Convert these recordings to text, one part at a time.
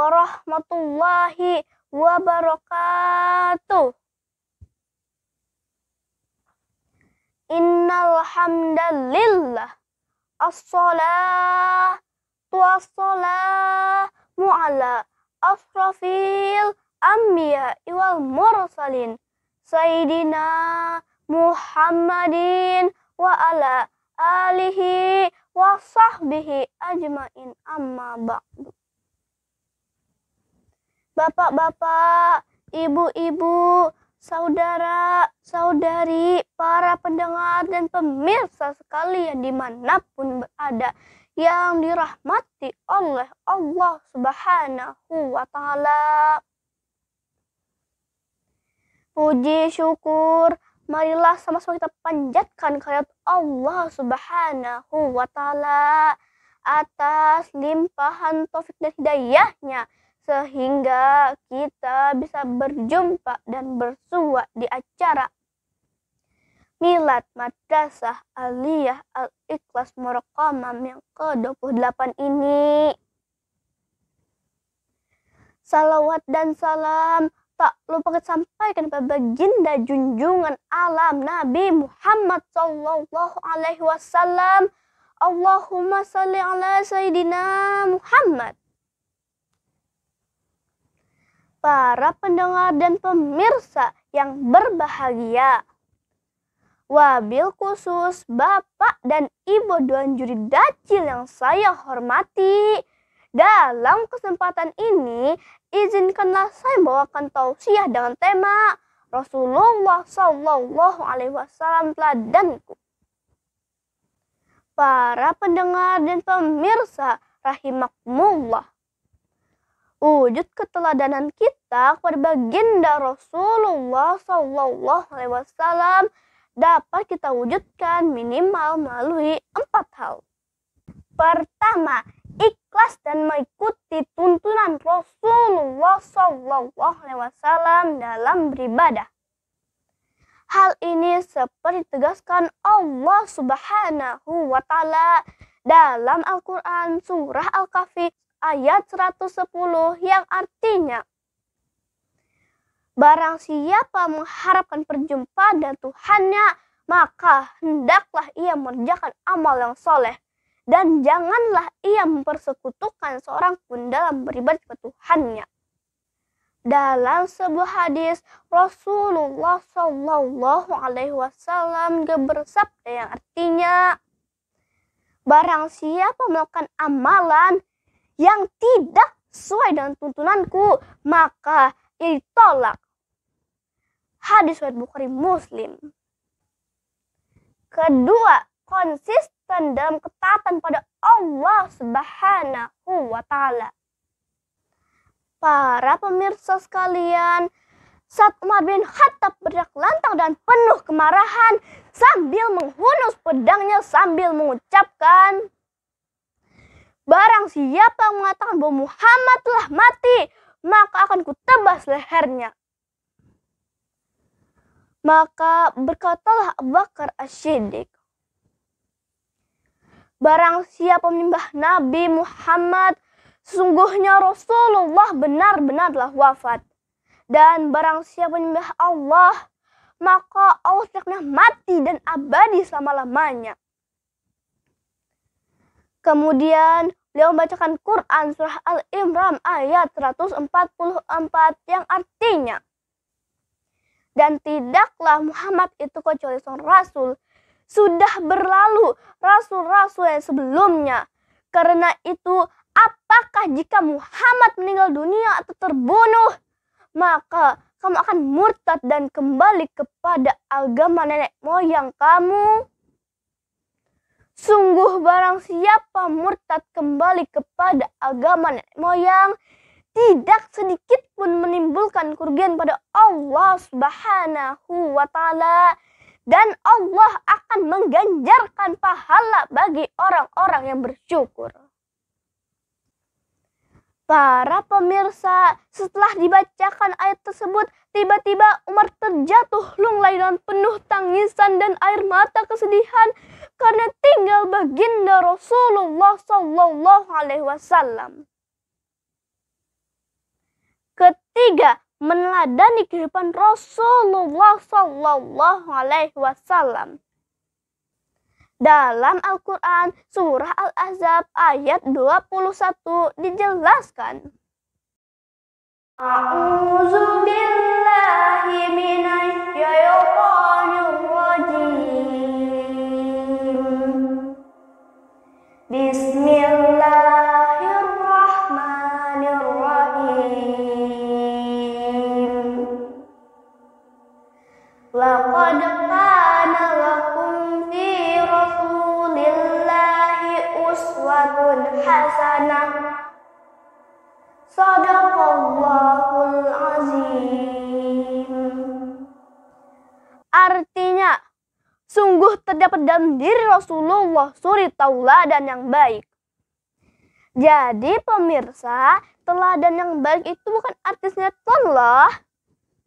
warahmatullahi wabarakatuh. Innal hamdalillah as-salatu wassalamu ala asrafil anbiya wal mursalin sayyidina Muhammadin wa ala alihi wa sahbihi ajmain, amma ba'du. Bapak-bapak, ibu-ibu, saudara-saudari, para pendengar dan pemirsa sekalian dimanapun berada yang dirahmati oleh Allah Subhanahu wa Ta'ala. Puji syukur, marilah sama-sama kita panjatkan kehadirat Allah Subhanahu wa Ta'ala atas limpahan taufik dan hidayahnya, sehingga kita bisa berjumpa dan bersua di acara Milad Madrasah Aliyah Al-Ikhlas Muroqamah yang ke-28 ini. Salawat dan salam tak lupa kita sampaikan kepada baginda junjungan alam Nabi Muhammad sallallahu alaihi wasallam. Allahumma salli ala Sayyidina Muhammad. Para pendengar dan pemirsa yang berbahagia, wabil khusus Bapak dan Ibu Dewan Juri Dacil yang saya hormati, dalam kesempatan ini izinkanlah saya membawakan tausiah dengan tema Rasulullah Sallallahu Alaihi Wasallam teladanku. Para pendengar dan pemirsa rahimakumullah, wujud keteladanan kita kepada baginda Rasulullah Sallallahu Alaihi Wasallam dapat kita wujudkan minimal melalui 4 hal. Pertama, ikhlas dan mengikuti tuntunan Rasulullah Sallallahu Alaihi Wasallam dalam beribadah. Hal ini seperti ditegaskan Allah Subhanahu wa Ta'ala dalam Al-Quran surah Al-Kahfi ayat 110 yang artinya, barang siapa mengharapkan perjumpaan dengan Tuhannya, maka hendaklah ia mengerjakan amal yang soleh, dan janganlah ia mempersekutukan seorang pun dalam beribadah kepada Tuhannya. Dalam sebuah hadis, Rasulullah Sallallahu Alaihi Wasallam bersabda yang artinya, barang siapa melakukan amalan yang tidak sesuai dengan tuntunanku, maka ia ditolak. Hadis riwayat Bukhari Muslim. Kedua, konsisten dalam ketaatan pada Allah Subhanahu wa Ta'ala. Para pemirsa sekalian, saat Umar bin Khattab berteriak lantang dan penuh kemarahan sambil menghunus pedangnya sambil mengucapkan, barang siapa mengatakan bahwa Muhammad telah mati, maka akan kutebas lehernya. Maka berkatalah Abu Bakar As-Siddiq, barang siapa menyembah Nabi Muhammad, sesungguhnya Rasulullah benar-benarlah wafat. Dan barang siapa menyembah Allah, maka Allah tidak pernah mati dan abadi selama-lamanya. Kemudian beliau membacakan Quran surah Al-Imran ayat 144 yang artinya, dan tidaklah Muhammad itu kecuali seorang rasul. Sudah berlalu rasul-rasul yang sebelumnya. Karena itu, apakah jika Muhammad meninggal dunia atau terbunuh, maka kamu akan murtad dan kembali kepada agama nenek moyang kamu? Sungguh barang siapa murtad kembali kepada agama nenek moyang, tidak sedikit pun menimbulkan kerugian pada Allah Subhanahu wa Ta'ala, dan Allah akan mengganjarkan pahala bagi orang-orang yang bersyukur. Para pemirsa, setelah dibacakan ayat tersebut, tiba-tiba Umar terjatuh lunglai dengan penuh tangisan dan air mata kesedihan karena tinggal baginda Rasulullah Sallallahu Alaihi Wasallam. Ketiga, meneladani kehidupan Rasulullah Sallallahu Alaihi Wasallam. Dalam Al-Quran, surah Al-Ahzab ayat 21 dijelaskan. A'udzu billahi minasyaitonir rajim. Bismillahirrahmanirrahim. Laqad kana lakum fi Rasulillahi uswatun hasanah. Shadaqallahul azim. Artinya, sungguh terdapat dalam diri Rasulullah suri tauladan yang baik. Jadi pemirsa, teladan yang baik itu bukan arti sinetron loh.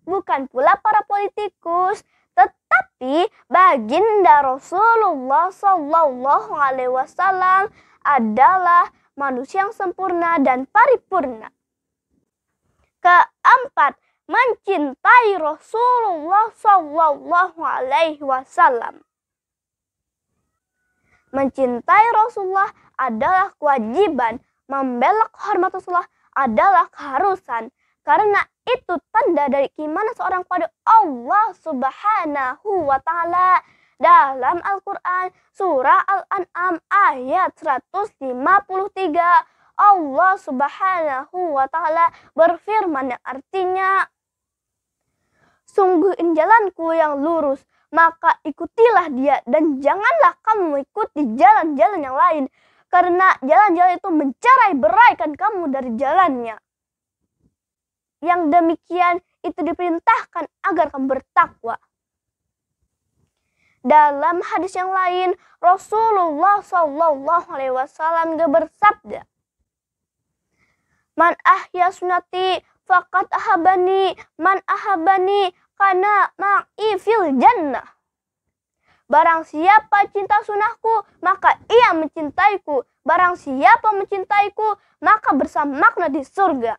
Bukan pula para politikus, tetapi baginda Rasulullah Sallallahu Alaihi Wasallam adalah manusia yang sempurna dan paripurna. Keempat, mencintai Rasulullah Sallallahu Alaihi Wasallam. Mencintai Rasulullah adalah kewajiban, membela kehormatan Rasulullah adalah keharusan. Karena itu tanda dari keimanan seorang kepada Allah Subhanahu wa Ta'ala. Dalam Al-Quran, surah Al-An'am ayat 153, Allah Subhanahu wa Ta'ala berfirman yang artinya, sungguh ini jalanku yang lurus, maka ikutilah dia dan janganlah kamu mengikuti jalan-jalan yang lain, karena jalan-jalan itu mencerai beraikan kamu dari jalannya. Yang demikian itu diperintahkan agar kamu bertakwa. Dalam hadis yang lain, Rasulullah Sallallahu Alaihi Wasallam bersabda, "Man ahya sunnati faqad ahabani, man ahabani kana ma'i fil jannah." Barang siapa cinta sunnahku, maka ia mencintaiku. Barang siapa mencintaiku, maka bersamaku di surga.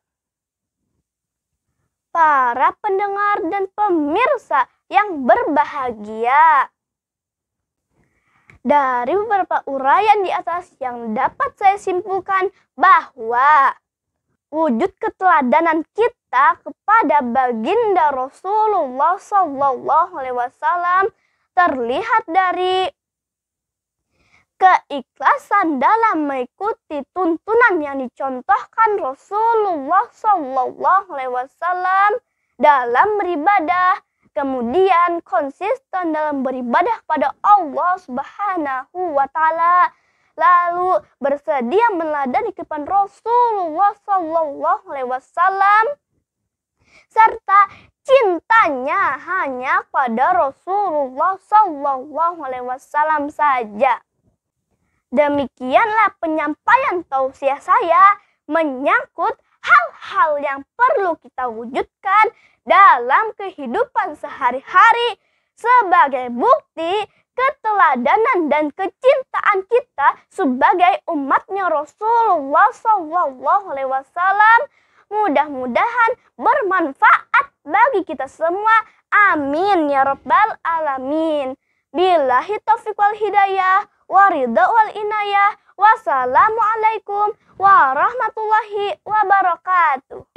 Para pendengar dan pemirsa yang berbahagia, dari beberapa uraian di atas yang dapat saya simpulkan bahwa wujud keteladanan kita kepada baginda Rasulullah Sallallahu Alaihi Wasallam terlihat dari keikhlasan dalam mengikuti tuntunan yang dicontohkan Rasulullah Sallallahu Alaihi Wasallam dalam beribadah. Kemudian konsisten dalam beribadah pada Allah Subhanahu wa Ta'ala. Lalu bersedia meneladani kehidupan Rasulullah Sallallahu Alaihi Wasallam. Serta cintanya hanya pada Rasulullah Sallallahu Alaihi Wasallam saja. Demikianlah penyampaian tausiah saya menyangkut hal-hal yang perlu kita wujudkan dalam kehidupan sehari-hari sebagai bukti keteladanan dan kecintaan kita sebagai umatnya Rasulullah Sallallahu Alaihi Wasallam. Mudah-mudahan bermanfaat bagi kita semua. Amin ya rabbal alamin. Billahi taufiq wal hidayah, waridha wal inayah. Wassalamualaikum warahmatullahi wabarakatuh.